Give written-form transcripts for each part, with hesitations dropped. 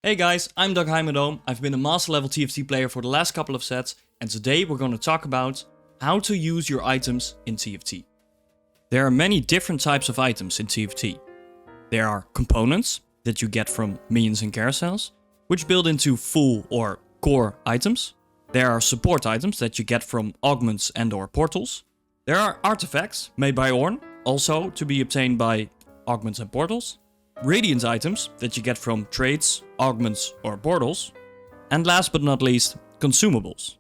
Hey guys, I'm Doug Heimerdome. I've been a master level TFT player for the last couple of sets, and today we're going to talk about how to use your items in TFT. There are many different types of items in TFT. There are components that you get from minions and carousels, which build into full or core items. There are support items that you get from augments and or portals. There are artifacts made by Ornn, also to be obtained by augments and portals. Radiant items that you get from trades, augments or portals. And last but not least, consumables.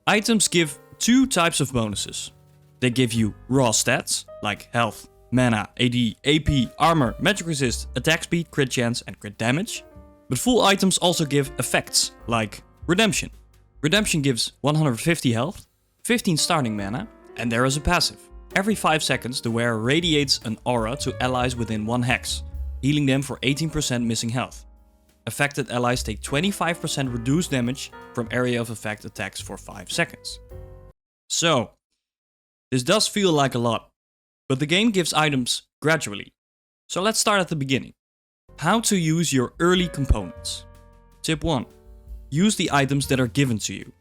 Items give two types of bonuses. They give you raw stats, like health, mana, AD, AP, armor, magic resist, attack speed, crit chance and crit damage. But full items also give effects, like Redemption. Redemption gives 150 health, 15 starting mana, and there is a passive. Every 5 seconds the wearer radiates an aura to allies within 1 hex, healing them for 18% missing health. Affected allies take 25% reduced damage from area of effect attacks for 5 seconds. So, this does feel like a lot, but the game gives items gradually. So let's start at the beginning. How to use your early components. Tip 1. Use the items that are given to you.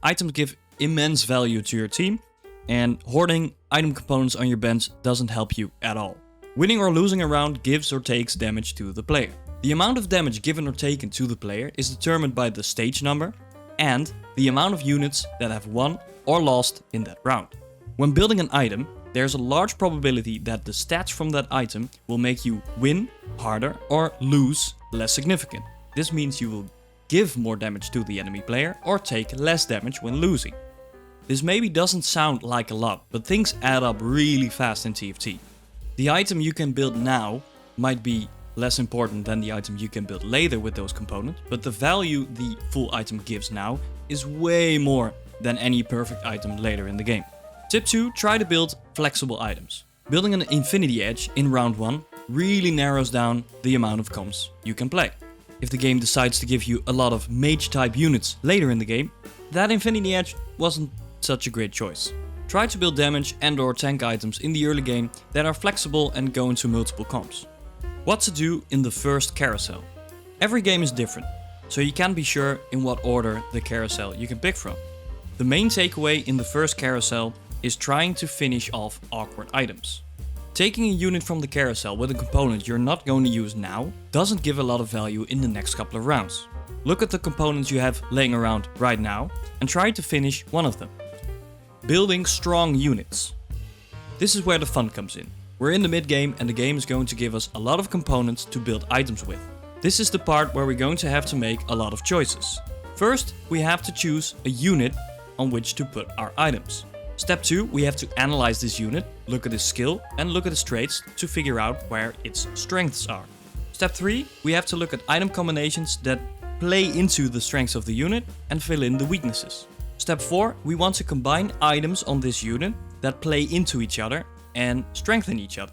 Items give immense value to your team, and hoarding item components on your bench doesn't help you at all. Winning or losing a round gives or takes damage to the player. The amount of damage given or taken to the player is determined by the stage number and the amount of units that have won or lost in that round. When building an item, there's a large probability that the stats from that item will make you win harder or lose less significant. This means you will give more damage to the enemy player or take less damage when losing. This maybe doesn't sound like a lot, but things add up really fast in TFT. The item you can build now might be less important than the item you can build later with those components, but the value the full item gives now is way more than any perfect item later in the game. Tip 2. Try to build flexible items. Building an Infinity Edge in round 1 really narrows down the amount of comps you can play. If the game decides to give you a lot of mage type units later in the game, that Infinity Edge wasn't such a great choice. Try to build damage and or tank items in the early game that are flexible and go into multiple comps. What to do in the first carousel. Every game is different, so you can't be sure in what order the carousel you can pick from. The main takeaway in the first carousel is trying to finish off awkward items. Taking a unit from the carousel with a component you're not going to use now doesn't give a lot of value in the next couple of rounds. Look at the components you have laying around right now and try to finish one of them. Building strong units. This is where the fun comes in. We're in the mid game and the game is going to give us a lot of components to build items with. This is the part where we're going to have to make a lot of choices. First, we have to choose a unit on which to put our items. Step 2, we have to analyze this unit, look at its skill and look at its traits to figure out where its strengths are. Step 3, we have to look at item combinations that play into the strengths of the unit and fill in the weaknesses. Step 4, we want to combine items on this unit that play into each other and strengthen each other.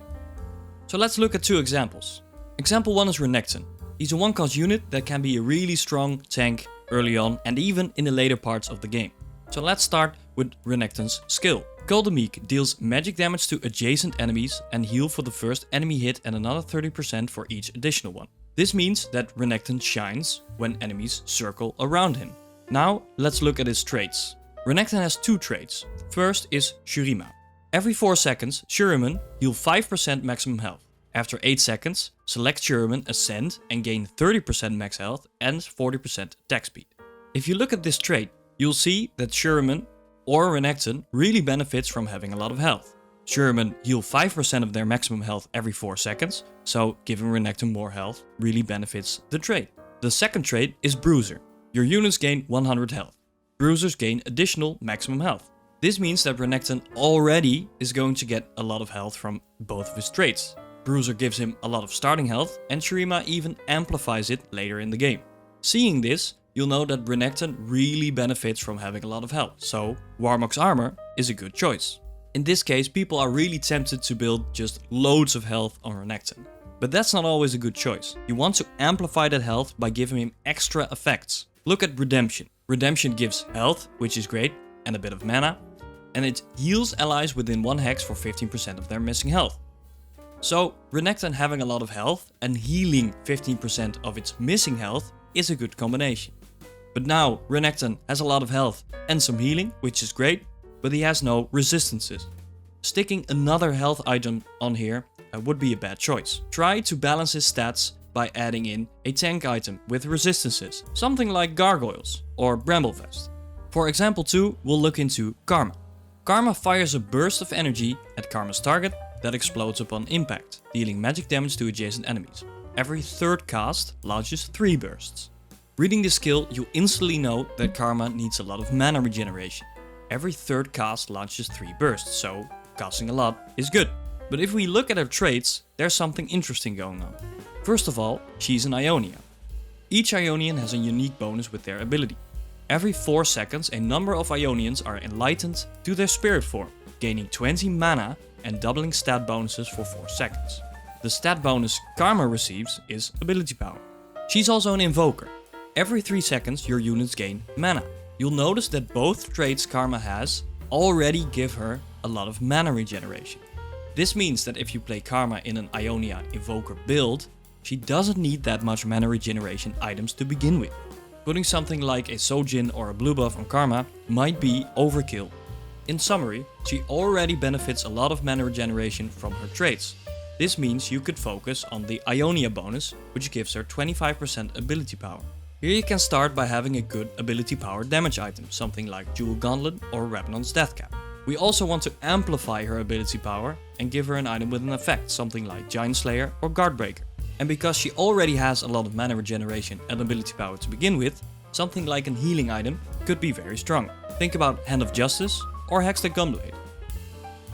So let's look at 2 examples. Example 1 is Renekton. He's a 1-cost unit that can be a really strong tank early on and even in the later parts of the game. So let's start with Renekton's skill. Golden Meek deals magic damage to adjacent enemies and heal for the first enemy hit and another 30% for each additional one. This means that Renekton shines when enemies circle around him. Now, let's look at his traits. Renekton has 2 traits. First is Shurima. Every 4 seconds, Shuriman heal 5% maximum health. After 8 seconds, select Shuriman Ascend and gain 30% max health and 40% attack speed. If you look at this trait, you'll see that Shuriman or Renekton really benefits from having a lot of health. Shuriman heal 5% of their maximum health every 4 seconds, so giving Renekton more health really benefits the trait. The second trait is Bruiser. Your units gain 100 health. Bruisers gain additional maximum health. This means that Renekton already is going to get a lot of health from both of his traits. Bruiser gives him a lot of starting health and Shurima even amplifies it later in the game. Seeing this, you'll know that Renekton really benefits from having a lot of health, so Warmock's armor is a good choice. In this case, people are really tempted to build just loads of health on Renekton. But that's not always a good choice. You want to amplify that health by giving him extra effects. Look at Redemption. Redemption gives health, which is great, and a bit of mana, and it heals allies within 1 hex for 15% of their missing health. So Renekton having a lot of health and healing 15% of its missing health is a good combination. But now Renekton has a lot of health and some healing, which is great, but he has no resistances. Sticking another health item on here would be a bad choice. Try to balance his stats by adding in a tank item with resistances, something like Gargoyles or Bramblevest. For example 2, we'll look into Karma. Karma fires a burst of energy at Karma's target that explodes upon impact, dealing magic damage to adjacent enemies. Every third cast launches 3 bursts. Reading this skill, you instantly know that Karma needs a lot of mana regeneration. Every third cast launches 3 bursts, so casting a lot is good. But if we look at her traits, there's something interesting going on. First of all, she's an Ionia. Each Ionian has a unique bonus with their ability. Every 4 seconds, a number of Ionians are enlightened to their spirit form, gaining 20 mana and doubling stat bonuses for 4 seconds. The stat bonus Karma receives is ability power. She's also an invoker. Every 3 seconds your units gain mana. You'll notice that both traits Karma has already give her a lot of mana regeneration. This means that if you play Karma in an Ionia invoker build, she doesn't need that much mana regeneration items to begin with. Putting something like a Sojin or a blue buff on Karma might be overkill. In summary, she already benefits a lot of mana regeneration from her traits. This means you could focus on the Ionia bonus, which gives her 25% ability power. Here you can start by having a good ability power damage item, something like Jewel Gauntlet or Rabnon's Deathcap. We also want to amplify her ability power and give her an item with an effect, something like Giant Slayer or Guardbreaker. And because she already has a lot of mana regeneration and ability power to begin with, something like an healing item could be very strong. Think about Hand of Justice or Hextech Gunblade.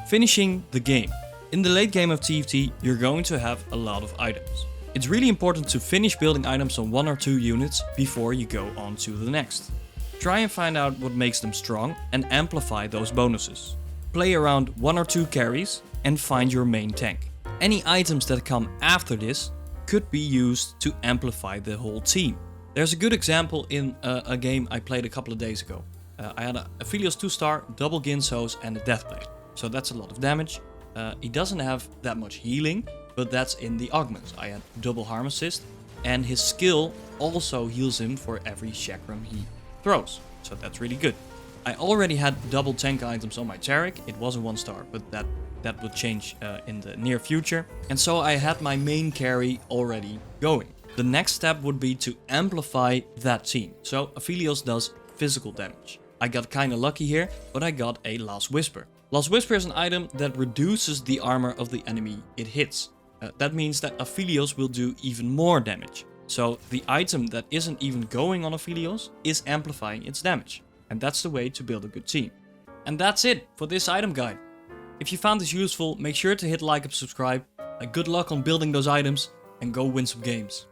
Finishing the game. In the late game of TFT, you're going to have a lot of items. It's really important to finish building items on 1 or 2 units before you go on to the next. Try and find out what makes them strong and amplify those bonuses. Play around 1 or 2 carries and find your main tank. Any items that come after this could be used to amplify the whole team. There's a good example in a game I played a couple of days ago. I had a Aphelios 2-star, double Ginsos and a Deathblade. So that's a lot of damage. He doesn't have that much healing, but that's in the augments. I had double harm assist, and his skill also heals him for every chakram he throws. So that's really good. I already had double tank items on my Taric. It was a 1-star, but that would change in the near future. And so I had my main carry already going. The next step would be to amplify that team. So Aphelios does physical damage. I got kinda lucky here, but I got a Last Whisper. Last Whisper is an item that reduces the armor of the enemy it hits. That means that Aphelios will do even more damage. So the item that isn't even going on Aphelios is amplifying its damage. And that's the way to build a good team. And that's it for this item guide. If you found this useful, make sure to hit like and subscribe. Good luck on building those items and go win some games.